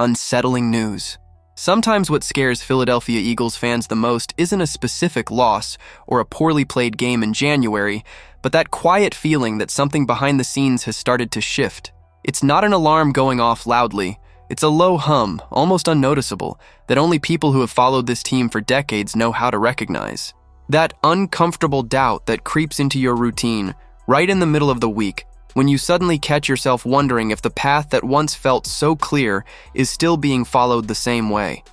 Unsettling news. Sometimes what scares Philadelphia Eagles fans the most isn't a specific loss or a poorly played game in January, but that quiet feeling that something behind the scenes has started to shift. It's not an alarm going off loudly. It's a low hum, almost unnoticeable, that only people who have followed this team for decades know how to recognize. That uncomfortable doubt that creeps into your routine right in the middle of the week, when you suddenly catch yourself wondering if the path that once felt so clear is still being followed the same way.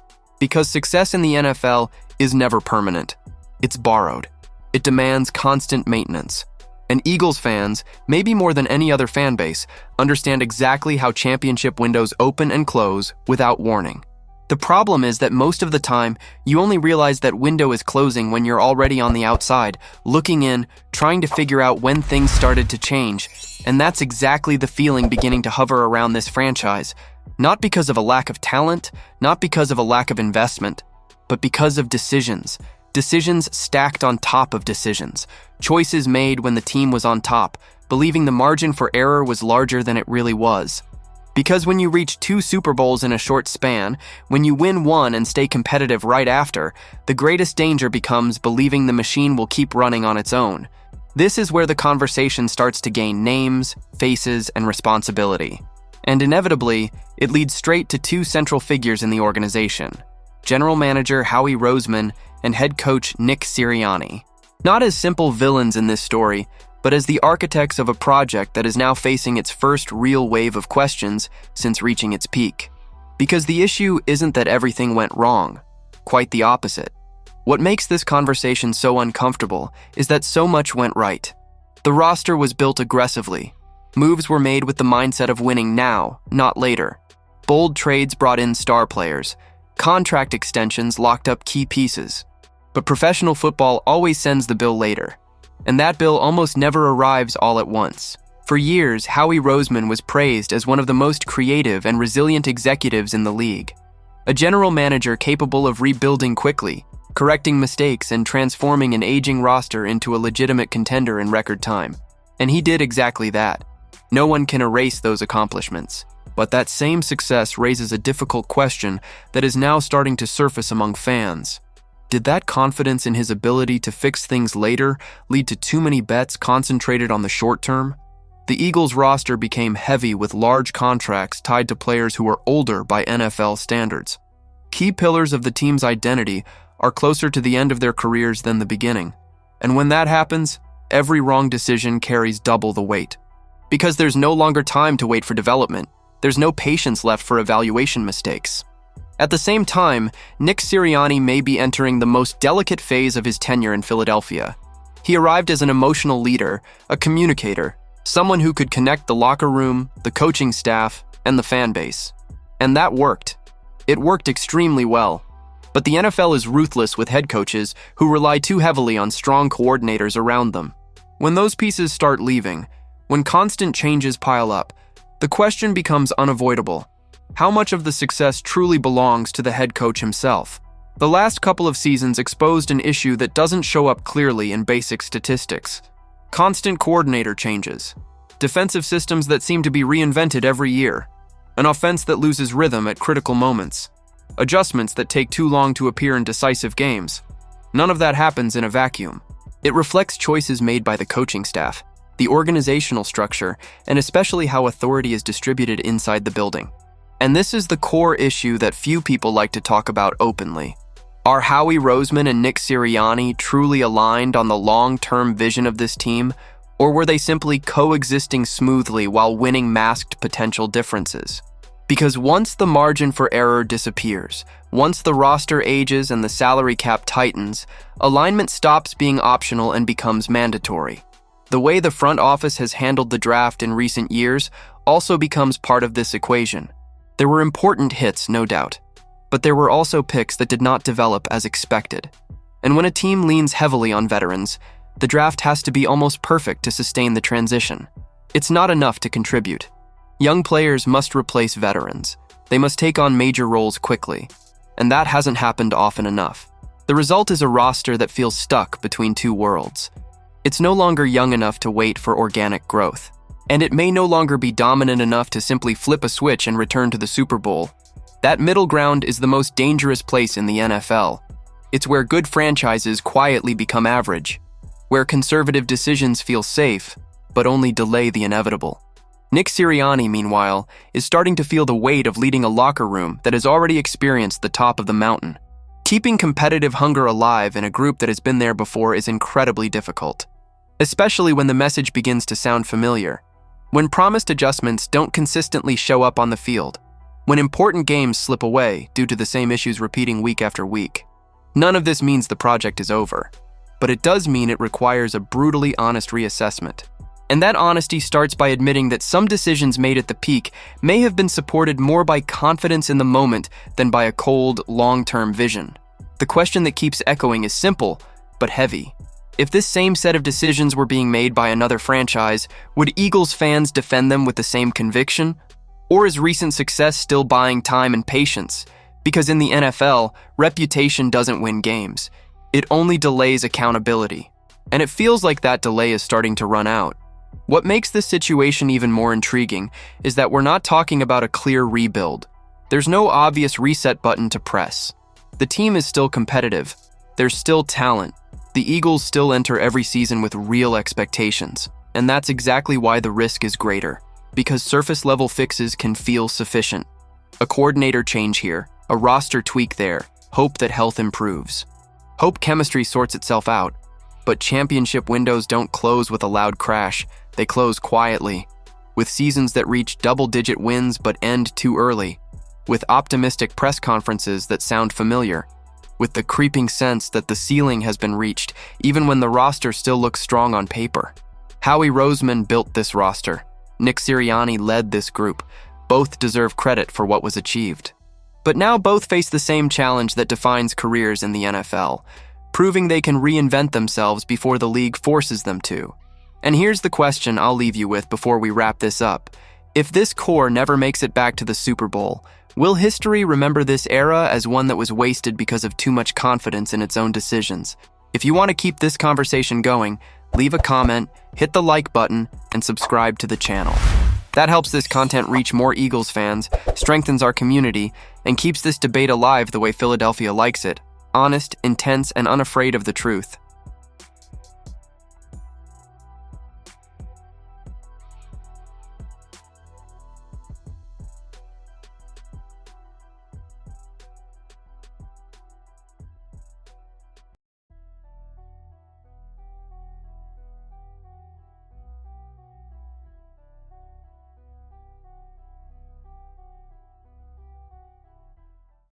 Because success in the NFL is never permanent. It's borrowed. It demands constant maintenance. And Eagles fans, maybe more than any other fan base, understand exactly how championship windows open and close without warning. The problem is that most of the time, you only realize that window is closing when you're already on the outside, looking in, trying to figure out when things started to change. And that's exactly the feeling beginning to hover around this franchise. Not because of a lack of talent, not because of a lack of investment, but because of decisions. Decisions stacked on top of decisions. Choices made when the team was on top, believing the margin for error was larger than it really was. Because when you reach 2 Super Bowls in a short span, when you win one and stay competitive right after, the greatest danger becomes believing the machine will keep running on its own. This is where the conversation starts to gain names, faces, and responsibility. And inevitably, it leads straight to 2 central figures in the organization: General Manager Howie Roseman and head coach Nick Sirianni. Not as simple villains in this story, but as the architects of a project that is now facing its first real wave of questions since reaching its peak. Because the issue isn't that everything went wrong. Quite the opposite. What makes this conversation so uncomfortable is that so much went right. The roster was built aggressively. Moves were made with the mindset of winning now, not later. Bold trades brought in star players. Contract extensions locked up key pieces. But professional football always sends the bill later. And that bill almost never arrives all at once. For years, Howie Roseman was praised as one of the most creative and resilient executives in the league. A general manager capable of rebuilding quickly, correcting mistakes, and transforming an aging roster into a legitimate contender in record time. And he did exactly that. No one can erase those accomplishments. But that same success raises a difficult question that is now starting to surface among fans. Did that confidence in his ability to fix things later lead to too many bets concentrated on the short term? The Eagles' roster became heavy with large contracts tied to players who are older by NFL standards. Key pillars of the team's identity are closer to the end of their careers than the beginning. And when that happens, every wrong decision carries double the weight. Because there's no longer time to wait for development. There's no patience left for evaluation mistakes. At the same time, Nick Sirianni may be entering the most delicate phase of his tenure in Philadelphia. He arrived as an emotional leader, a communicator, someone who could connect the locker room, the coaching staff, and the fan base. And that worked. It worked extremely well. But the NFL is ruthless with head coaches who rely too heavily on strong coordinators around them. When those pieces start leaving, when constant changes pile up, the question becomes unavoidable. How much of the success truly belongs to the head coach himself? The last couple of seasons exposed an issue that doesn't show up clearly in basic statistics. Constant coordinator changes. Defensive systems that seem to be reinvented every year. An offense that loses rhythm at critical moments. Adjustments that take too long to appear in decisive games. None of that happens in a vacuum. It reflects choices made by the coaching staff, the organizational structure, and especially how authority is distributed inside the building. And this is the core issue that few people like to talk about openly. Are Howie Roseman and Nick Sirianni truly aligned on the long-term vision of this team, or were they simply coexisting smoothly while winning masked potential differences? Because once the margin for error disappears, once the roster ages and the salary cap tightens, alignment stops being optional and becomes mandatory. The way the front office has handled the draft in recent years also becomes part of this equation. There were important hits, no doubt, but there were also picks that did not develop as expected. And when a team leans heavily on veterans, the draft has to be almost perfect to sustain the transition. It's not enough to contribute. Young players must replace veterans. They must take on major roles quickly, and that hasn't happened often enough. The result is a roster that feels stuck between two worlds. It's no longer young enough to wait for organic growth. And it may no longer be dominant enough to simply flip a switch and return to the Super Bowl. That middle ground is the most dangerous place in the NFL. It's where good franchises quietly become average, where conservative decisions feel safe, but only delay the inevitable. Nick Sirianni, meanwhile, is starting to feel the weight of leading a locker room that has already experienced the top of the mountain. Keeping competitive hunger alive in a group that has been there before is incredibly difficult, especially when the message begins to sound familiar. When promised adjustments don't consistently show up on the field, when important games slip away due to the same issues repeating week after week. None of this means the project is over, but it does mean it requires a brutally honest reassessment. And that honesty starts by admitting that some decisions made at the peak may have been supported more by confidence in the moment than by a cold, long-term vision. The question that keeps echoing is simple, but heavy. If this same set of decisions were being made by another franchise, would Eagles fans defend them with the same conviction? Or is recent success still buying time and patience? Because in the NFL, reputation doesn't win games. It only delays accountability. And it feels like that delay is starting to run out. What makes this situation even more intriguing is that we're not talking about a clear rebuild. There's no obvious reset button to press. The team is still competitive. There's still talent. The Eagles still enter every season with real expectations. And that's exactly why the risk is greater. Because surface-level fixes can feel sufficient. A coordinator change here, a roster tweak there, hope that health improves. Hope chemistry sorts itself out. But championship windows don't close with a loud crash. They close quietly, with seasons that reach double-digit wins but end too early, with optimistic press conferences that sound familiar, with the creeping sense that the ceiling has been reached even when the roster still looks strong on paper. Howie Roseman built this roster. Nick Sirianni led this group. Both deserve credit for what was achieved. But now both face the same challenge that defines careers in the NFL, proving they can reinvent themselves before the league forces them to. And here's the question I'll leave you with before we wrap this up. If this core never makes it back to the Super Bowl, will history remember this era as one that was wasted because of too much confidence in its own decisions? If you want to keep this conversation going, leave a comment, hit the like button, and subscribe to the channel. That helps this content reach more Eagles fans, strengthens our community, and keeps this debate alive the way Philadelphia likes it. Honest, intense, and unafraid of the truth.